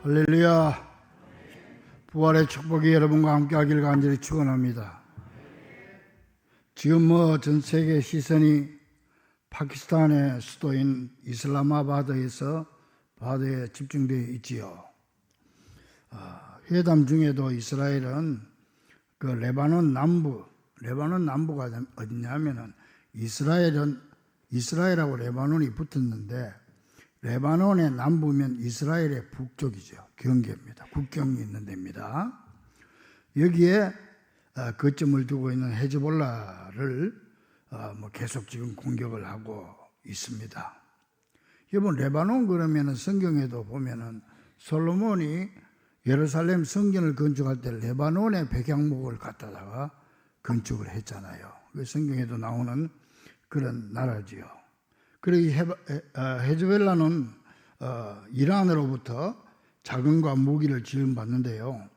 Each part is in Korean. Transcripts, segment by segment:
할렐루야. 부활의 축복이 여러분과 함께 하기를 간절히 축원합니다. 지금 전 세계 시선이 파키스탄의 수도인 이슬라마바드에 집중되어 있지요. 회담 중에도 이스라엘은 그 레바논 남부가 어디냐면은 이스라엘하고 레바논이 붙었는데 레바논의 남부면 이스라엘의 북쪽이죠. 경계입니다. 국경이 있는 데입니다. 여기에 거점을 두고 있는 헤즈볼라를 계속 지금 공격을 하고 있습니다. 여러분, 레바논 그러면은 성경에도 보면은 솔로몬이 예루살렘 성전을 건축할 때 레바논의 백향목을 갖다가 건축을 했잖아요. 그 성경에도 나오는 그런 나라지요. 그리고 헤즈볼라는 이란으로부터 자금과 무기를 지원받는데요.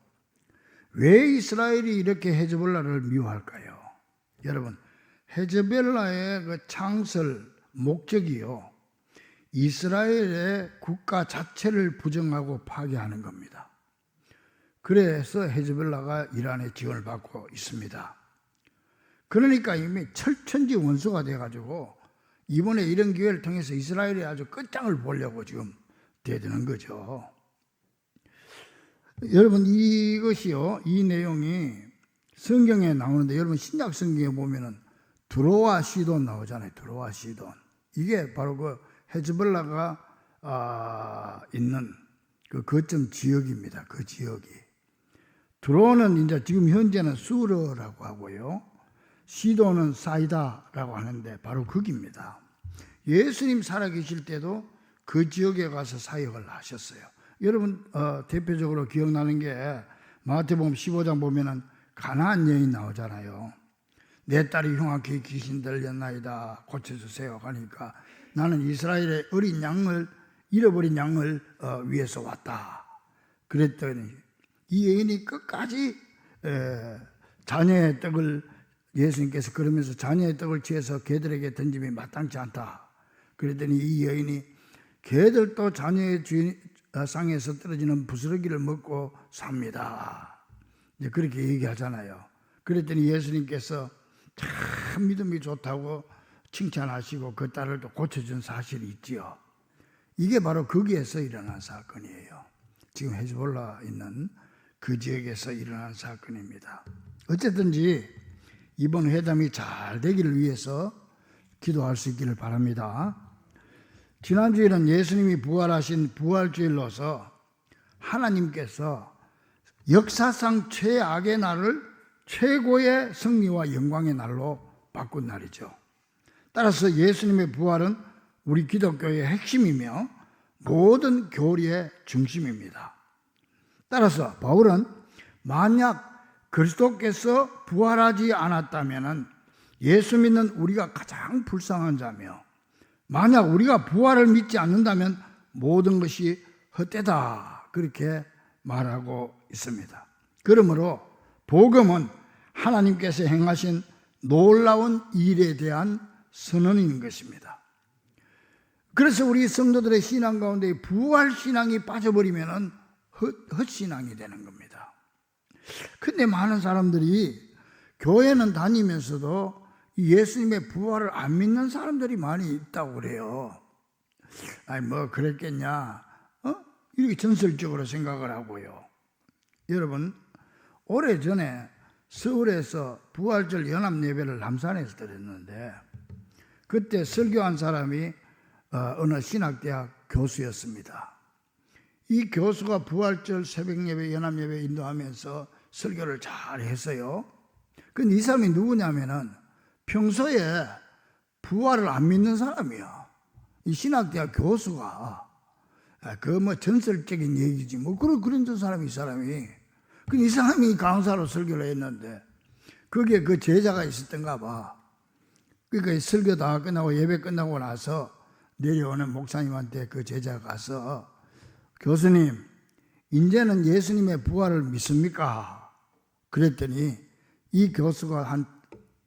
왜 이스라엘이 이렇게 헤즈볼라를 미워할까요? 여러분, 헤즈볼라의 그 창설 목적이요, 이스라엘의 국가 자체를 부정하고 파괴하는 겁니다. 그래서 헤즈볼라가 이란의 지원을 받고 있습니다. 그러니까 이미 철천지 원수가 돼가지고 이번에 이런 기회를 통해서 이스라엘이 아주 끝장을 보려고 지금 대드는 거죠. 여러분, 이것이요, 이 내용이 성경에 나오는데, 여러분 신약 성경에 보면은 두로와 시돈 나오잖아요. 두로와 시돈. 이게 바로 그 헤즈볼라가 있는 그 거점 지역입니다. 그 지역이. 두로는 이제 지금 현재는 수르라고 하고요, 시돈은 사이다라고 하는데 바로 거기입니다. 예수님 살아계실 때도 그 지역에 가서 사역을 하셨어요. 여러분 대표적으로 기억나는 게 마태복음 15장 보면은 가나안 여인 나오잖아요. 내 딸이 흉악히 귀신 들렸나이다, 고쳐주세요 하니까 나는 이스라엘의 잃어버린 양을 위해서 왔다 그랬더니 이 여인이 끝까지 자녀의 떡을, 예수님께서 그러면서 자녀의 떡을 취해서 개들에게 던짐이 마땅치 않다 그랬더니 이 여인이 개들도 자녀의 상에서 떨어지는 부스러기를 먹고 삽니다, 이제 그렇게 얘기하잖아요. 그랬더니 예수님께서 참 믿음이 좋다고 칭찬하시고 그 딸을 또 고쳐준 사실이 있지요. 이게 바로 거기에서 일어난 사건이에요. 지금 헤즈볼라 있는 그 지역에서 일어난 사건입니다. 어쨌든지 이번 회담이 잘 되기를 위해서 기도할 수 있기를 바랍니다. 지난주에는 예수님이 부활하신 부활주일로서 하나님께서 역사상 최악의 날을 최고의 승리와 영광의 날로 바꾼 날이죠. 따라서 예수님의 부활은 우리 기독교의 핵심이며 모든 교리의 중심입니다. 따라서 바울은 만약 그리스도께서 부활하지 않았다면 예수 믿는 우리가 가장 불쌍한 자며, 만약 우리가 부활을 믿지 않는다면 모든 것이 헛되다 그렇게 말하고 있습니다. 그러므로 복음은 하나님께서 행하신 놀라운 일에 대한 선언인 것입니다. 그래서 우리 성도들의 신앙 가운데 부활신앙이 빠져버리면 헛신앙이 되는 겁니다. 근데 많은 사람들이 교회는 다니면서도 예수님의 부활을 안 믿는 사람들이 많이 있다고 그래요. 아니 뭐 그랬겠냐, 이렇게 전설적으로 생각을 하고요. 여러분, 오래전에 서울에서 부활절 연합예배를 남산에서 드렸는데 그때 설교한 사람이 어느 신학대학 교수였습니다. 이 교수가 부활절 새벽예배 연합예배 인도하면서 설교를 잘 했어요. 근데 이 사람이 누구냐면은 평소에 부활을 안 믿는 사람이야. 이 신학대학 교수가 그 전설적인 얘기지 그런 사람이 이 사람이. 이 사람이 강사로 설교를 했는데 거기에 그 제자가 있었던가 봐. 그러니까 설교 다 끝나고 예배 끝나고 나서 내려오는 목사님한테 그 제자가 가서 교수님, 이제는 예수님의 부활을 믿습니까? 그랬더니 이 교수가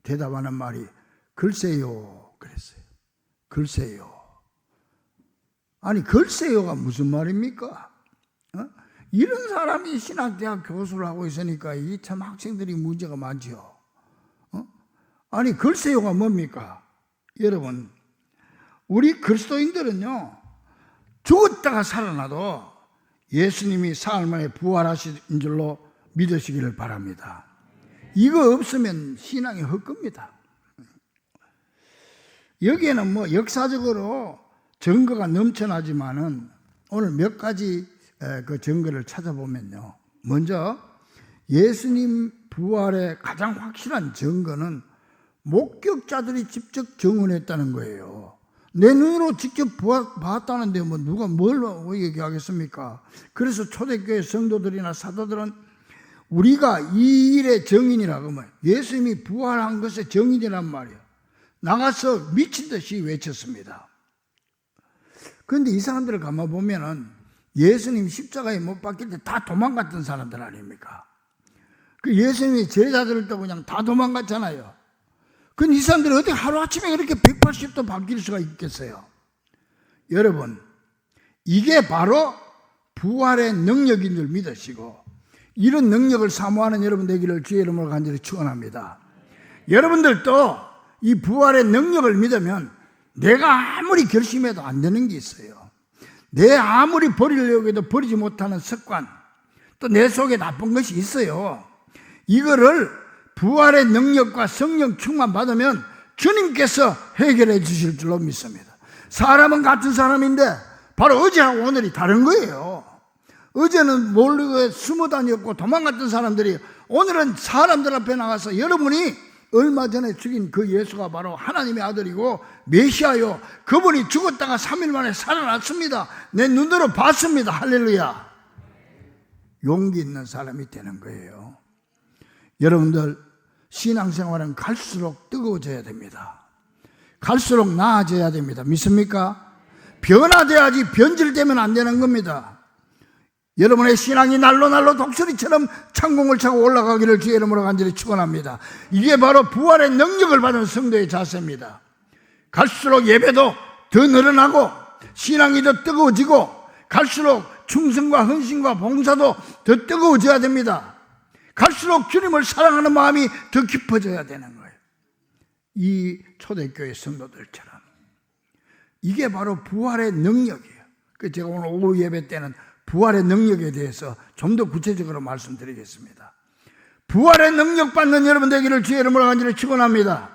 대답하는 말이 글쎄요 그랬어요. 글쎄요. 아니 글쎄요가 무슨 말입니까? 이런 사람이 신학대학 교수를 하고 있으니까 이 참 학생들이 문제가 많지요. 아니 글쎄요가 뭡니까? 여러분, 우리 그리스도인들은요, 죽었다가 살아나도 예수님이 사흘 만에 부활하신 줄로 믿으시기를 바랍니다. 이거 없으면 신앙이 헛겁니다. 여기에는 뭐 역사적으로 증거가 넘쳐나지만은 오늘 몇 가지 그 증거를 찾아보면요, 먼저 예수님 부활의 가장 확실한 증거는 목격자들이 직접 증언했다는 거예요. 내 눈으로 직접 봤다는데 뭐 누가 뭘로 얘기하겠습니까? 그래서 초대교회 성도들이나 사도들은 우리가 이 일의 증인이라고 하면 예수님이 부활한 것의 증인이란 말이에요. 나가서 미친 듯이 외쳤습니다. 그런데 이 사람들을 가만 보면은 예수님 십자가에 못 박힐 때 다 도망갔던 사람들 아닙니까? 그 예수님이 제자들을 또 그냥 다 도망갔잖아요. 그런데 이 사람들이 어떻게 하루아침에 이렇게 180도 바뀔 수가 있겠어요? 여러분, 이게 바로 부활의 능력인 줄 믿으시고 이런 능력을 사모하는 여러분 되기를 주의 이름으로 간절히 축원합니다. 여러분들도 이 부활의 능력을 믿으면 내가 아무리 결심해도 안 되는 게 있어요. 내 아무리 버리려고 해도 버리지 못하는 습관, 또 내 속에 나쁜 것이 있어요. 이거를 부활의 능력과 성령 충만 받으면 주님께서 해결해 주실 줄로 믿습니다. 사람은 같은 사람인데 바로 어제하고 오늘이 다른 거예요. 어제는 모르고 숨어 다녔고 도망갔던 사람들이 오늘은 사람들 앞에 나가서 여러분이 얼마 전에 죽인 그 예수가 바로 하나님의 아들이고 메시아요, 그분이 죽었다가 3일 만에 살아났습니다. 내 눈으로 봤습니다. 할렐루야. 용기 있는 사람이 되는 거예요. 여러분들 신앙생활은 갈수록 뜨거워져야 됩니다. 갈수록 나아져야 됩니다. 믿습니까? 변화돼야지 변질되면 안 되는 겁니다. 여러분의 신앙이 날로 독수리처럼 창공을 차고 올라가기를 주의 이름으로 간절히 축원합니다. 이게 바로 부활의 능력을 받은 성도의 자세입니다. 갈수록 예배도 더 늘어나고 신앙이 더 뜨거워지고 갈수록 충성과 헌신과 봉사도 더 뜨거워져야 됩니다. 갈수록 주님을 사랑하는 마음이 더 깊어져야 되는 거예요. 이 초대교회 성도들처럼. 이게 바로 부활의 능력이에요. 제가 오늘 오후 예배 때는 부활의 능력에 대해서 좀 더 구체적으로 말씀드리겠습니다. 부활의 능력 받는 여러분 되기를 주의 이름으로 간절히 축원합니다.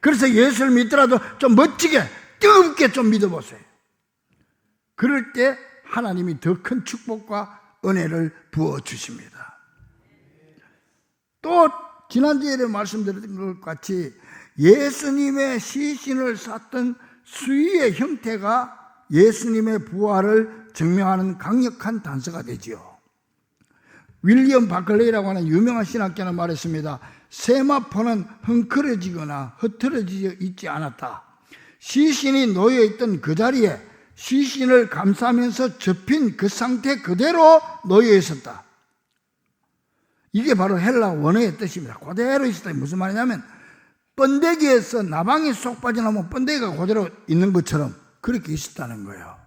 그래서 예수를 믿더라도 좀 멋지게 뜨겁게 좀 믿어보세요. 그럴 때 하나님이 더 큰 축복과 은혜를 부어주십니다. 또 지난주에 말씀드린 것 같이 예수님의 시신을 쌌던 수위의 형태가 예수님의 부활을 증명하는 강력한 단서가 되지요. 윌리엄 바클레이라고 하는 유명한 신학자는 말했습니다. 세마포는 헝클어지거나 흐트러져 있지 않았다. 시신이 놓여있던 그 자리에 시신을 감싸면서 접힌 그 상태 그대로 놓여 있었다. 이게 바로 헬라 원어의 뜻입니다. 그대로 있었다. 무슨 말이냐면 번데기에서 나방이 쏙 빠져나오면 번데기가 그대로 있는 것처럼 그렇게 있었다는 거예요.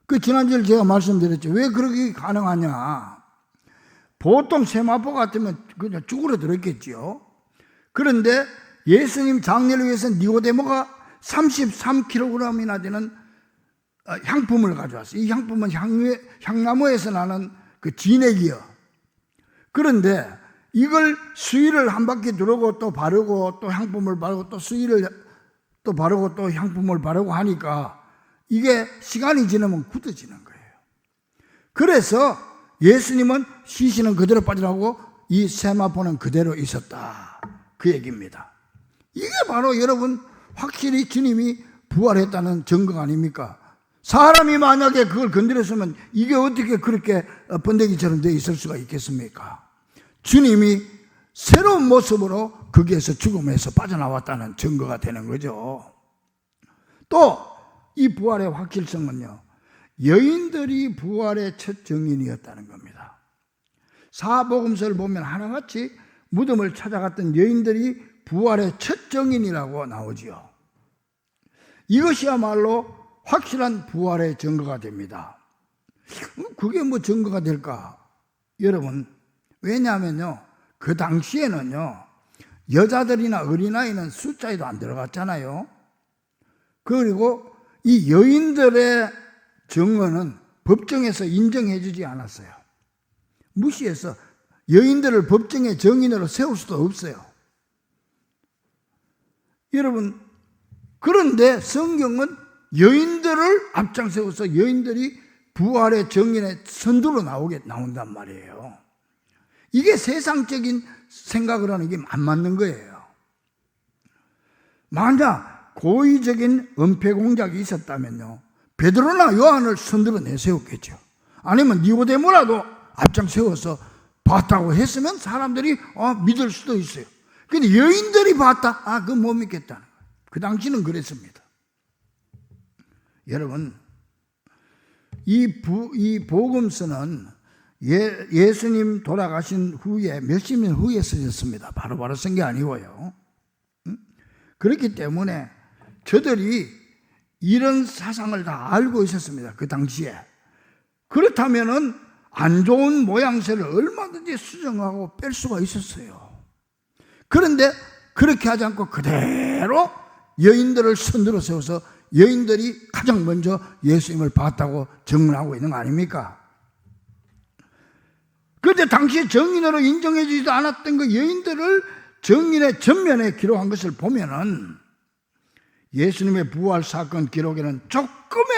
그 지난주에 제가 말씀드렸죠. 왜 그렇게 가능하냐. 보통 세마포 같으면 그냥 쭈그러 들었겠죠. 그런데 예수님 장례를 위해서 니고데모가 33kg이나 되는 향품을 가져왔어요. 이 향품은 향나무에서 나는 그 진액이요. 그런데 이걸 수의를 한 바퀴 두르고 또 바르고 또 향품을 바르고 또 수의를 또 바르고 또 향품을 바르고 하니까 이게 시간이 지나면 굳어지는 거예요. 그래서 예수님은 시신은 그대로 빠져나오고 이 세마포는 그대로 있었다. 그 얘기입니다. 이게 바로 여러분 확실히 주님이 부활했다는 증거 아닙니까? 사람이 만약에 그걸 건드렸으면 이게 어떻게 그렇게 번데기처럼 되어 있을 수가 있겠습니까? 주님이 새로운 모습으로 거기에서 죽음에서 빠져나왔다는 증거가 되는 거죠. 또 이 부활의 확실성은요, 여인들이 부활의 첫 증인이었다는 겁니다. 사복음서를 보면 하나같이 무덤을 찾아갔던 여인들이 부활의 첫 증인이라고 나오지요. 이것이야말로 확실한 부활의 증거가 됩니다. 그게 뭐 증거가 될까? 여러분, 왜냐하면요, 그 당시에는요, 여자들이나 어린아이는 숫자에도 안 들어갔잖아요. 그리고 이 여인들의 증언은 법정에서 인정해주지 않았어요. 무시해서 여인들을 법정의 정인으로 세울 수도 없어요. 여러분, 그런데 성경은 여인들을 앞장세워서 여인들이 부활의 정인의 선두로 나온단 말이에요. 이게 세상적인 생각을 하는 게 안 맞는 거예요. 만약 고의적인 은폐 공작이 있었다면요, 베드로나 요한을 선두로 내세웠겠죠. 아니면 니고데모라도 앞장세워서 봤다고 했으면 사람들이 믿을 수도 있어요. 근데 여인들이 봤다? 그건 못 믿겠다는 거예요. 그 당시는 그랬습니다. 여러분, 이 복음서는 예수님 돌아가신 후에 몇십 년 후에 쓰였습니다. 바로바로 쓴 게 아니고요. 그렇기 때문에 저들이 이런 사상을 다 알고 있었습니다. 그 당시에. 그렇다면은 안 좋은 모양새를 얼마든지 수정하고 뺄 수가 있었어요. 그런데 그렇게 하지 않고 그대로 여인들을 선두로 세워서 여인들이 가장 먼저 예수님을 봤다고 증언하고 있는 거 아닙니까? 그런데 당시에 정인으로 인정해주지도 않았던 그 여인들을 정인의 전면에 기록한 것을 보면은 예수님의 부활 사건 기록에는 조금의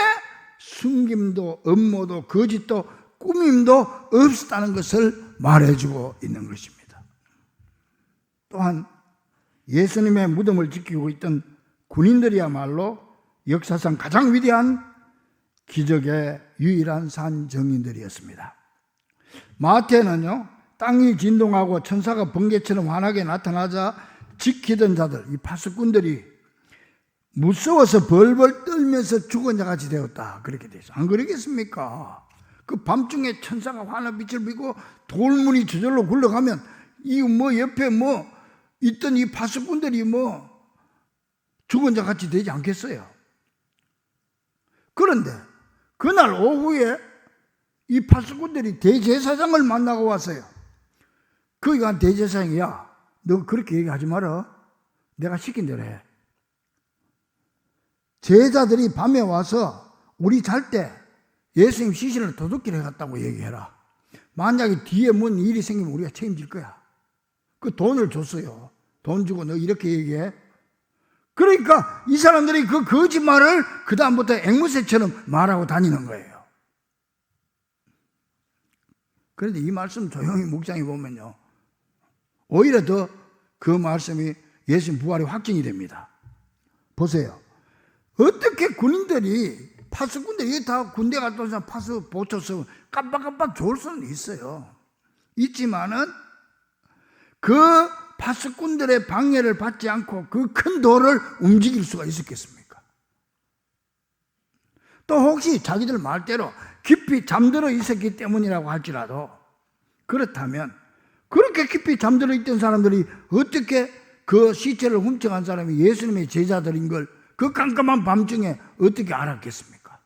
숨김도 음모도 거짓도 꾸밈도 없었다는 것을 말해주고 있는 것입니다. 또한 예수님의 무덤을 지키고 있던 군인들이야말로 역사상 가장 위대한 기적의 유일한 산 정인들이었습니다. 마태는요, 땅이 진동하고 천사가 번개처럼 환하게 나타나자 지키던 자들, 이 파수꾼들이 무서워서 벌벌 떨면서 죽은 자같이 되었다, 그렇게 되어 있어요. 안 그러겠습니까? 그 밤중에 천사가 환한 빛을 비고 돌문이 저절로 굴러가면 이 옆에 있던 이 파수꾼들이 죽은 자같이 되지 않겠어요? 그런데 그날 오후에 이 파수꾼들이 대제사장을 만나고 왔어요. 거기가 한 대제사장이, 야, 너 그렇게 얘기하지 마라. 내가 시킨 대로 해. 제자들이 밤에 와서 우리 잘 때 예수님 시신을 도둑질해 갔다고 얘기해라. 만약에 뒤에 뭔 일이 생기면 우리가 책임질 거야. 그 돈을 줬어요. 돈 주고 너 이렇게 얘기해. 그러니까 이 사람들이 그 거짓말을 그 다음부터 앵무새처럼 말하고 다니는 거예요. 그런데 이 말씀 조용히 묵상해 보면요, 오히려 더 그 말씀이 예수님 부활이 확증이 됩니다. 보세요. 어떻게 군인들이, 파수꾼들이 다 군대 갔다 온 사람 파수 보초서 깜빡깜빡 좋을 수는 있어요. 있지만은 그 파수꾼들의 방해를 받지 않고 그 큰 돌을 움직일 수가 있었겠습니까? 또 혹시 자기들 말대로 깊이 잠들어 있었기 때문이라고 할지라도, 그렇다면 그렇게 깊이 잠들어 있던 사람들이 어떻게 그 시체를 훔쳐간 사람이 예수님의 제자들인 걸 그 깜깜한 밤중에 어떻게 알았겠습니까?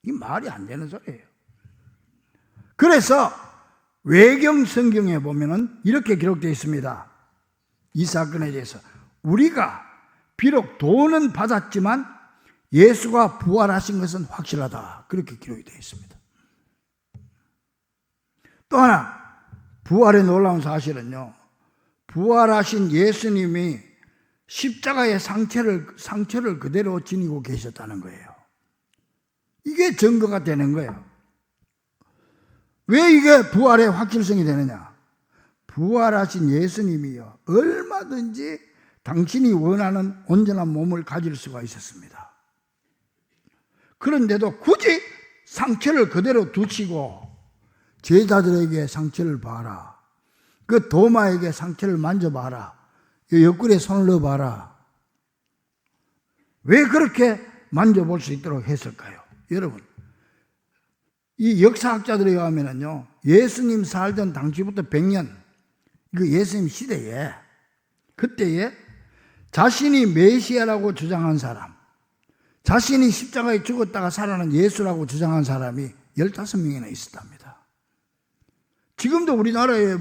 이 말이 안 되는 소리예요. 그래서 외경 성경에 보면은 이렇게 기록되어 있습니다. 이 사건에 대해서 우리가 비록 돈은 받았지만 예수가 부활하신 것은 확실하다, 그렇게 기록이 되어 있습니다. 또 하나 부활의 놀라운 사실은요, 부활하신 예수님이 십자가의 상처를 그대로 지니고 계셨다는 거예요. 이게 증거가 되는 거예요. 왜 이게 부활의 확실성이 되느냐? 부활하신 예수님이요, 얼마든지 당신이 원하는 온전한 몸을 가질 수가 있었습니다. 그런데도 굳이 상처를 그대로 두시고 제자들에게 상처를 봐라, 그 도마에게 상처를 만져봐라, 옆구리에 손을 넣어봐라, 왜 그렇게 만져볼 수 있도록 했을까요? 여러분, 이 역사학자들에 의하면요, 예수님 살던 당시부터 100년, 그 예수님 시대에, 그때에 자신이 메시아라고 주장한 사람, 자신이 십자가에 죽었다가 살아난 예수라고 주장한 사람이 15명이나 있었답니다. 지금도 우리나라에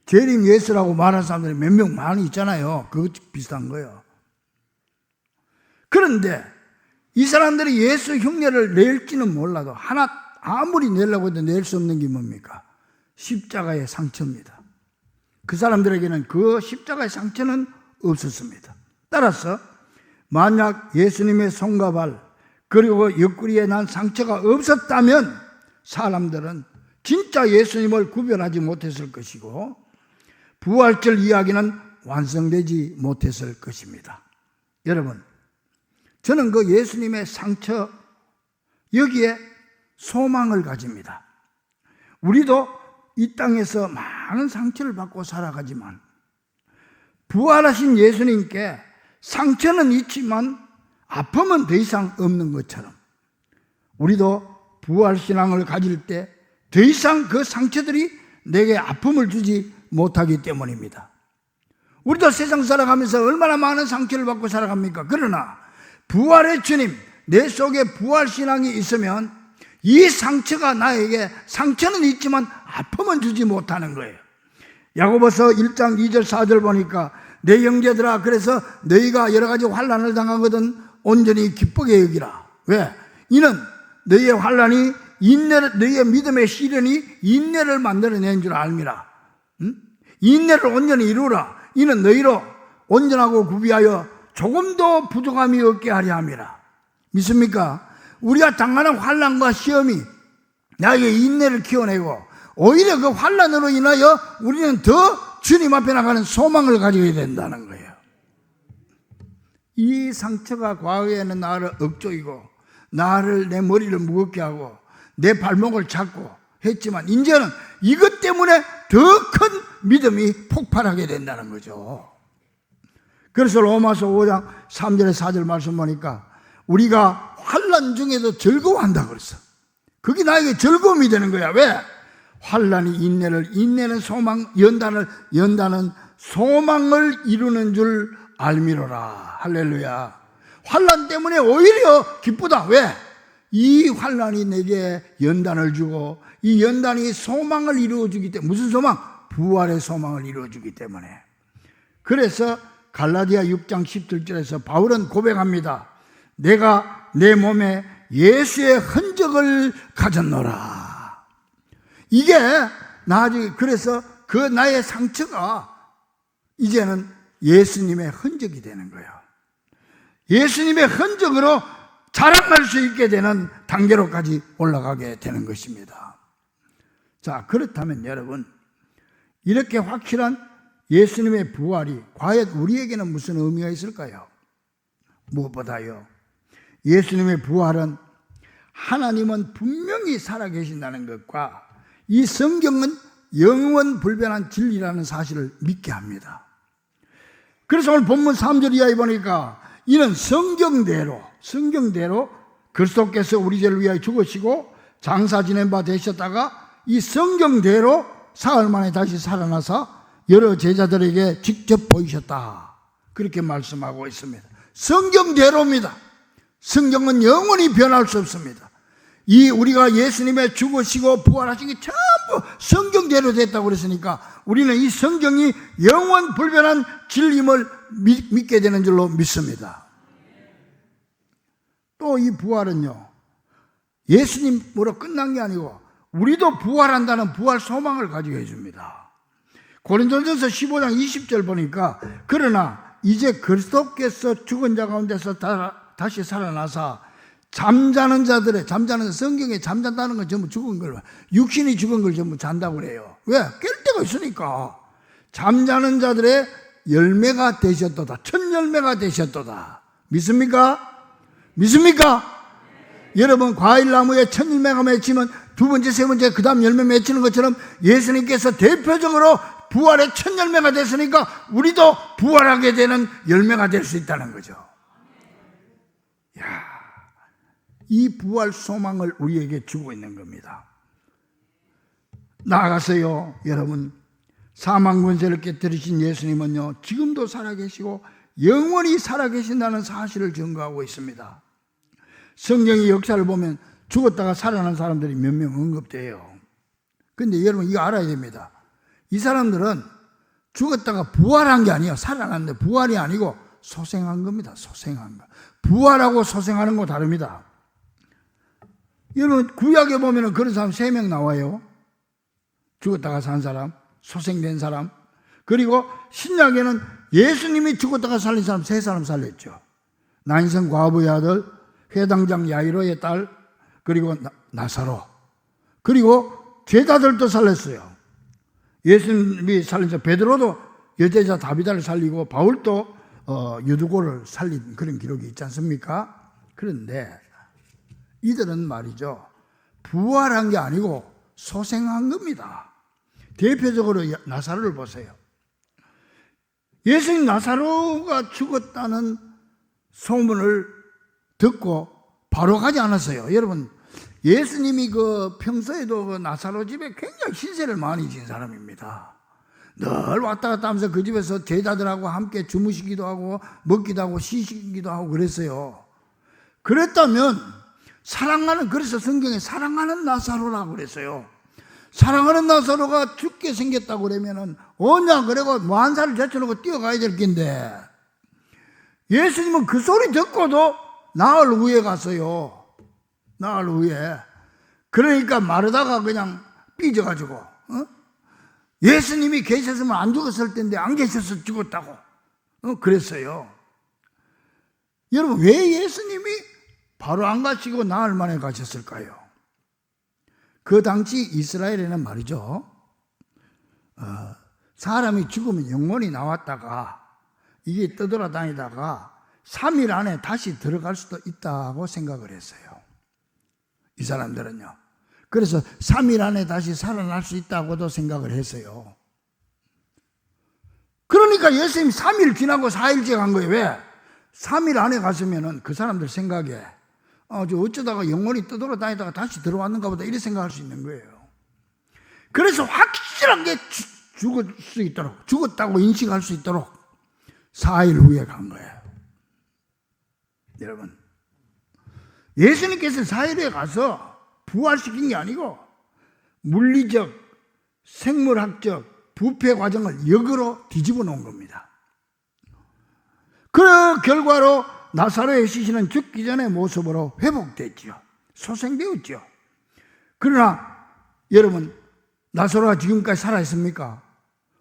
재림 예수라고 말하는 사람들이 몇 명 많이 있잖아요. 그거 비슷한 거예요. 그런데 이 사람들이 예수 흉내를 낼지는 몰라도 하나 아무리 내려고 해도 낼 수 없는 게 뭡니까? 십자가의 상처입니다. 그 사람들에게는 그 십자가의 상처는 없었습니다. 따라서 만약 예수님의 손과 발 그리고 옆구리에 난 상처가 없었다면 사람들은 진짜 예수님을 구별하지 못했을 것이고 부활절 이야기는 완성되지 못했을 것입니다. 여러분, 저는 그 예수님의 상처 여기에 소망을 가집니다. 우리도 이 땅에서 많은 상처를 받고 살아가지만 부활하신 예수님께 상처는 있지만 아픔은 더 이상 없는 것처럼 우리도 부활신앙을 가질 때 더 이상 그 상처들이 내게 아픔을 주지 못하기 때문입니다. 우리도 세상 살아가면서 얼마나 많은 상처를 받고 살아갑니까? 그러나 부활의 주님, 내 속에 부활신앙이 있으면 이 상처가 나에게 상처는 있지만 아픔은 주지 못하는 거예요. 야고보서 1장 2절 4절 보니까 내 형제들아 그래서 너희가 여러 가지 환난을 당하거든 온전히 기쁘게 여기라. 왜? 이는 너희의 환난이 너희의 믿음의 시련이 인내를 만들어낸 줄 알미라. 인내를 온전히 이루라. 이는 너희로 온전하고 구비하여 조금도 부족함이 없게 하려 함이라. 믿습니까? 우리가 당하는 환난과 시험이 나에게 인내를 키워내고 오히려 그 환난으로 인하여 우리는 더 주님 앞에 나가는 소망을 가지게 된다는 거예요. 이 상처가 과거에는 나를 억조이고 내 머리를 무겁게 하고 내 발목을 잡고 했지만 이제는 이것 때문에 더 큰 믿음이 폭발하게 된다는 거죠. 그래서 로마서 5장 3절에 4절 말씀 보니까 우리가 환난 중에도 즐거워한다 그랬어. 그게 나에게 즐거움이 되는 거야. 왜? 환난이 인내는 소망, 연단은 소망을 이루는 줄 알미로라. 할렐루야. 환난 때문에 오히려 기쁘다. 왜? 이 환난이 내게 연단을 주고 이 연단이 소망을 이루어주기 때문에. 무슨 소망? 부활의 소망을 이루어주기 때문에. 그래서 갈라디아 6장 17절에서 바울은 고백합니다. 내가 내 몸에 예수의 흔적을 가졌노라. 이게 그래서 그 나의 상처가 이제는 예수님의 흔적이 되는 거예요. 예수님의 흔적으로 자랑할 수 있게 되는 단계로까지 올라가게 되는 것입니다. 자, 그렇다면 여러분, 이렇게 확실한 예수님의 부활이 과연 우리에게는 무슨 의미가 있을까요? 무엇보다요, 예수님의 부활은 하나님은 분명히 살아계신다는 것과 이 성경은 영원 불변한 진리라는 사실을 믿게 합니다. 그래서 오늘 본문 3절 이하에 보니까 이는 성경대로 그리스도께서 우리 죄를 위하여 죽으시고 장사 지낸 바 되셨다가 이 성경대로 사흘 만에 다시 살아나서 여러 제자들에게 직접 보이셨다. 그렇게 말씀하고 있습니다. 성경대로입니다. 성경은 영원히 변할 수 없습니다. 우리가 예수님의 죽으시고 부활하신 게 전부 성경대로 됐다고 그랬으니까 우리는 이 성경이 영원 불변한 진리임을 믿게 되는 줄로 믿습니다. 또 이 부활은요, 예수님으로 끝난 게 아니고 우리도 부활한다는 부활 소망을 가지게 해줍니다. 고린도전서 15장 20절 보니까 그러나 이제 그리스도께서 죽은 자 가운데서 다시 살아나사 잠자는 성경에 잠잔다는 건 전부 죽은 걸, 육신이 죽은 걸 전부 잔다고 그래요. 왜? 깰 데가 있으니까. 잠자는 자들의 열매가 되셨도다. 첫 열매가 되셨도다. 믿습니까? 여러분, 과일나무에 첫 열매가 맺히면 두 번째, 세 번째, 그 다음 열매 맺히는 것처럼 예수님께서 대표적으로 부활의 첫 열매가 됐으니까 우리도 부활하게 되는 열매가 될 수 있다는 거죠. 이 부활 소망을 우리에게 주고 있는 겁니다. 나아가서요, 여러분, 사망 권세를 깨뜨리신 예수님은요, 지금도 살아계시고 영원히 살아계신다는 사실을 증거하고 있습니다. 성경의 역사를 보면 죽었다가 살아난 사람들이 몇 명 언급돼요. 근데 여러분 이거 알아야 됩니다. 이 사람들은 죽었다가 부활한 게 아니에요. 살아났는데 부활이 아니고 소생한 겁니다. 소생한 거. 부활하고 소생하는 거 다릅니다. 여러분 구약에 보면 그런 사람 3명 나와요. 죽었다가 산 사람, 소생된 사람. 그리고 신약에는 예수님이 죽었다가 살린 사람 3사람 살렸죠. 나인성 과부의 아들, 회당장 야이로의 딸, 그리고 나사로. 그리고 제자들도 살렸어요. 예수님이 살린 자 베드로도 여제자 다비다를 살리고 바울도 유두고를 살린 그런 기록이 있지 않습니까? 그런데 이들은 말이죠, 부활한 게 아니고 소생한 겁니다. 대표적으로 나사로를 보세요. 예수님 나사로가 죽었다는 소문을 듣고 바로 가지 않았어요. 여러분, 예수님이 평소에도 나사로 집에 굉장히 신세를 많이 진 사람입니다. 늘 왔다 갔다 하면서 그 집에서 제자들하고 함께 주무시기도 하고 먹기도 하고 쉬시기도 하고 그랬어요. 그랬다면 그래서 성경에 사랑하는 나사로라고 그랬어요. 사랑하는 나사로가 죽게 생겼다고 그러면은 오냐 그러고 한 살을 제쳐놓고 뛰어가야 될 낀데, 예수님은 그 소리 듣고도 나흘 후에 갔어요. 나흘 후에. 그러니까 마르다가 그냥 삐져가지고 예수님이 계셨으면 안 죽었을 텐데 안 계셔서 죽었다고 그랬어요. 여러분, 왜 예수님이 바로 안 가시고 나흘 만에 가셨을까요? 그 당시 이스라엘에는 말이죠, 사람이 죽으면 영혼이 나왔다가 이게 떠돌아다니다가 3일 안에 다시 들어갈 수도 있다고 생각을 했어요. 이 사람들은요. 그래서 3일 안에 다시 살아날 수 있다고도 생각을 했어요. 그러니까 예수님이 3일 지나고 4일째 간 거예요. 왜? 3일 안에 갔으면은 그 사람들 생각에 어쩌다가 영혼이 떠돌아다니다가 다시 들어왔는가 보다 이렇게 생각할 수 있는 거예요. 그래서 확실하게 죽을 수 있도록, 죽었다고 인식할 수 있도록 4일 후에 간 거예요. 여러분, 예수님께서 4일 후에 가서 부활시킨 게 아니고 물리적, 생물학적 부패 과정을 역으로 뒤집어 놓은 겁니다. 그 결과로 나사로의 시신은 죽기 전의 모습으로 회복됐죠. 소생되었죠. 그러나 여러분, 나사로가 지금까지 살아있습니까?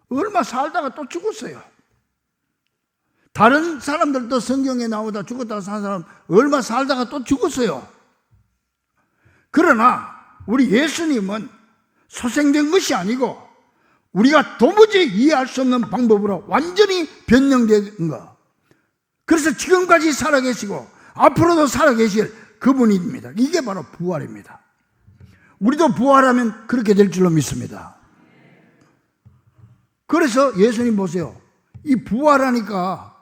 얼마 살다가 또 죽었어요. 다른 사람들도 성경에 나오다 죽었다가 산 사람 얼마 살다가 또 죽었어요. 그러나 우리 예수님은 소생된 것이 아니고 우리가 도무지 이해할 수 없는 방법으로 완전히 변형된 것. 그래서 지금까지 살아계시고 앞으로도 살아계실 그분입니다. 이게 바로 부활입니다. 우리도 부활하면 그렇게 될 줄로 믿습니다. 그래서 예수님 보세요. 이 부활하니까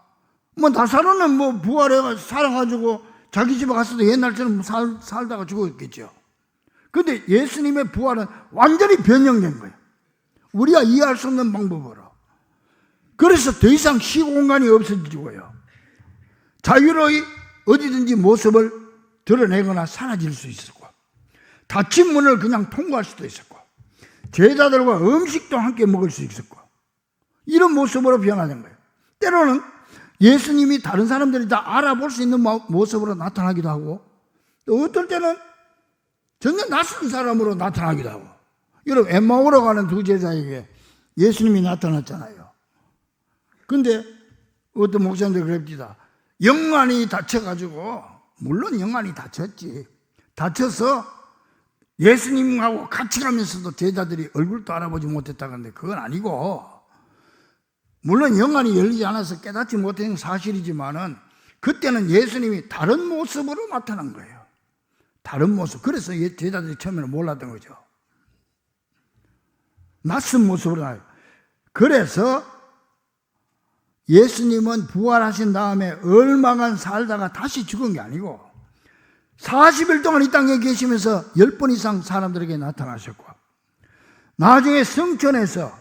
나사로는 부활해 살아가지고 자기 집에 갔어도 옛날처럼 살다가 죽었겠죠. 근데 예수님의 부활은 완전히 변형된 거예요. 우리가 이해할 수 없는 방법으로. 그래서 더 이상 시공간이 없어지고요, 자유로이 어디든지 모습을 드러내거나 사라질 수 있었고, 닫힌 문을 그냥 통과할 수도 있었고, 제자들과 음식도 함께 먹을 수 있었고, 이런 모습으로 변화된 거예요. 때로는 예수님이 다른 사람들이 다 알아볼 수 있는 모습으로 나타나기도 하고, 또 어떨 때는 전혀 낯선 사람으로 나타나기도 하고. 여러분, 엠마오로 가는 두 제자에게 예수님이 나타났잖아요. 근데 어떤 목사님들 그럽니다. 영안이 다쳐가지고, 물론 영안이 다쳤지, 다쳐서 예수님하고 같이 가면서도 제자들이 얼굴도 알아보지 못했다는데 그건 아니고, 물론 영안이 열리지 않아서 깨닫지 못한 사실이지만은 그때는 예수님이 다른 모습으로 나타난 거예요. 다른 모습. 그래서 제자들이 처음에는 몰랐던 거죠. 낯선 모습으로 나와요. 그래서 예수님은 부활하신 다음에 얼마간 살다가 다시 죽은 게 아니고 40일 동안 이 땅에 계시면서 10번 이상 사람들에게 나타나셨고, 나중에 성천에서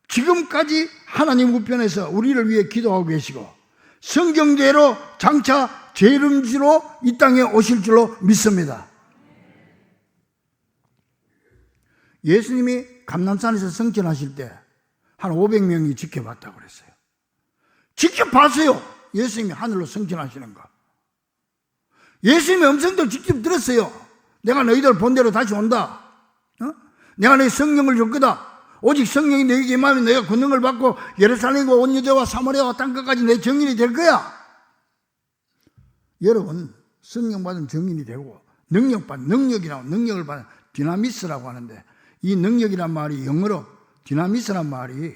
지금까지 하나님 우편에서 우리를 위해 기도하고 계시고, 성경대로 장차 제 이름으로 이 땅에 오실 줄로 믿습니다. 예수님이 감람산에서 성천하실 때 한 500명이 지켜봤다고 그랬어요. 지켜봤어요. 예수님이 하늘로 성천하시는 거. 예수님의 음성도 직접 들었어요. 내가 너희들 본대로 다시 온다. 내가 너희 성령을 줄 거다. 오직 성령이 너희에게 임하면 너희가 권능을 받고 예루살렘과 온 유대와 사마리아와 땅끝까지 내 증인이 될 거야. 여러분, 성령 받으면 증인이 되고 능력을 받는 디나미스라고 하는데, 이 능력이란 말이 영어로 디나미스란 말이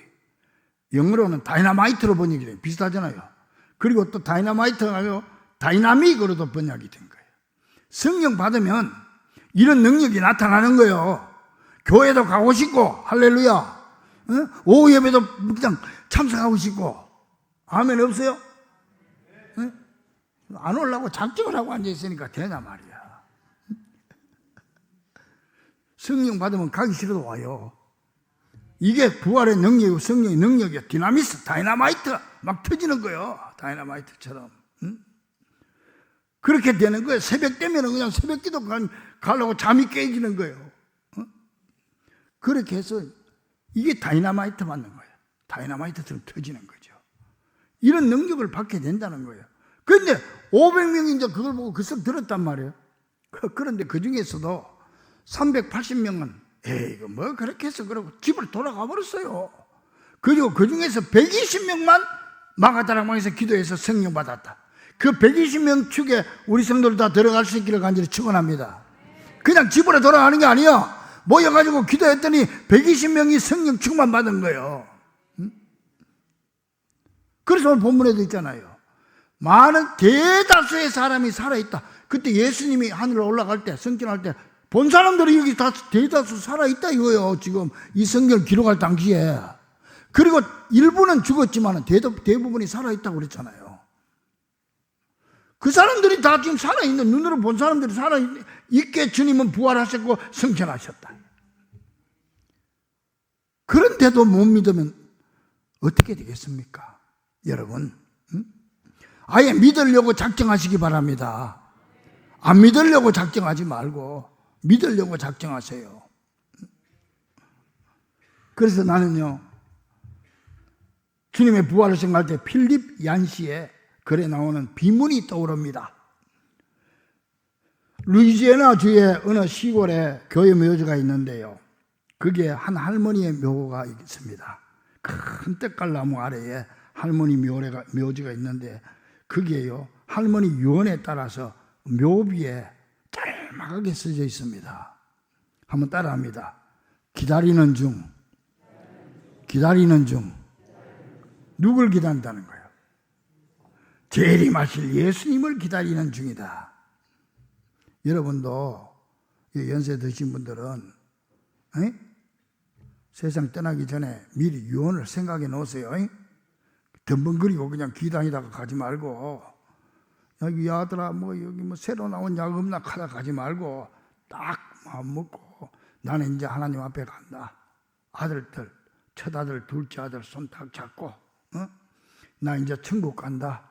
영어로는 다이나마이트로 번역이 돼요. 비슷하잖아요. 그리고 또 다이나마이트가 아니고 다이나믹으로도 번역이 된 거예요. 성령 받으면 이런 능력이 나타나는 거예요. 교회도 가고 싶고, 할렐루야. 오후 예배도 그냥 참석하고 싶고. 아멘 없어요? 안 오려고 작정을 하고 앉아있으니까 되나 말이야. 성령 받으면 가기 싫어도 와요. 이게 부활의 능력이고 성령의 능력이야. 디나미스, 다이나마이트 막 터지는 거예요. 다이나마이트처럼. 그렇게 되는 거예요. 새벽 되면 그냥 새벽 기도 가려고 잠이 깨지는 거예요. 그렇게 해서 이게 다이나마이트 맞는 거예요. 다이나마이트처럼 터지는 거죠. 이런 능력을 받게 된다는 거예요. 그런데 500명이 이제 그걸 보고 그썩 들었단 말이에요. 그런데 그 중에서도 380명은 이거 뭐 그렇게 해서 그러고 집을 돌아가 버렸어요. 그리고 그 중에서 120명만 마가다락방에서 기도해서 성령 받았다. 그 120명 축에 우리 성도들 다 들어갈 수 있기를 간절히 축원합니다. 그냥 집으로 돌아가는 게 아니야. 모여가지고 기도했더니 120명이 성령 충만 받은 거예요. 그래서 오늘 본문에도 있잖아요. 많은 대다수의 사람이 살아있다. 그때 예수님이 하늘로 올라갈 때, 성전할 때 본 사람들이 여기 다 대다수 살아있다 이거예요. 지금 이 성경을 기록할 당시에. 그리고 일부는 죽었지만 대부분이 살아있다고 그랬잖아요. 그 사람들이 다 지금 살아있는, 눈으로 본 사람들이 살아있게 주님은 부활하셨고 성천하셨다. 그런데도 못 믿으면 어떻게 되겠습니까? 여러분, 아예 믿으려고 작정하시기 바랍니다. 안 믿으려고 작정하지 말고 믿으려고 작정하세요. 그래서 나는요, 주님의 부활을 생각할 때 필립 얀시의 글에 나오는 비문이 떠오릅니다. 루이지애나 주의 어느 시골에 교회 묘지가 있는데요, 그게 한 할머니의 묘가 있습니다. 큰 떡갈나무 아래에 할머니 묘지가 있는데, 그게요, 할머니 유언에 따라서 묘비에 짤막하게 써져 있습니다. 한번 따라합니다. 기다리는 중. 누굴 기다린다는 거예요? 재림하실 예수님을 기다리는 중이다. 여러분도 연세 드신 분들은 세상 떠나기 전에 미리 유언을 생각해 놓으세요. 덤벙거리고 그냥 기다리다가 가지 말고, 여기 아들아 여기 새로 나온 약 없나 하다 가지 말고 딱 마음 먹고, 나는 이제 하나님 앞에 간다. 아들들, 첫아들, 둘째 아들 손 딱 잡고, 나 이제 천국 간다.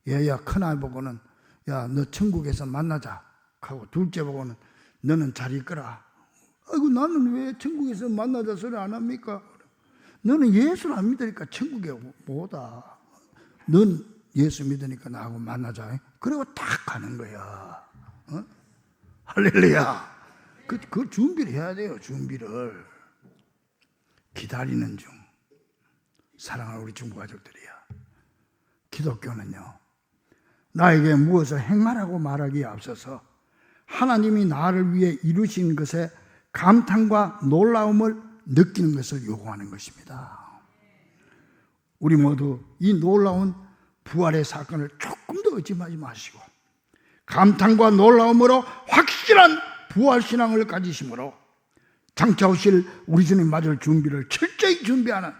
얘야, 큰아이 보고는 야, 너 천국에서 만나자 하고, 둘째 보고는 너는 잘 있거라. 아이고, 나는 왜 천국에서 만나자 소리 안 합니까? 너는 예수를 안 믿으니까 천국에 못 와. 넌 예수 믿으니까 나하고 만나자. 그리고 딱 가는 거야. 할렐루야. 그 준비를 해야 돼요. 준비를. 기다리는 중. 사랑하는 우리 중부 가족들이야. 기독교는요, 나에게 무엇을 행하라고 말하기에 앞서서 하나님이 나를 위해 이루신 것에 감탄과 놀라움을 느끼는 것을 요구하는 것입니다. 우리 모두 이 놀라운 부활의 사건을 조금 더 의심하지 마시고 감탄과 놀라움으로 확실한 부활신앙을 가지심으로 장차 오실 우리 주님 맞을 준비를 철저히 준비하는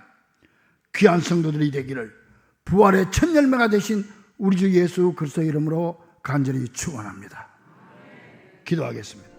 귀한 성도들이 되기를 부활의 첫 열매가 되신 우리 주 예수 그리스도의 이름으로 간절히 축원합니다. 기도하겠습니다.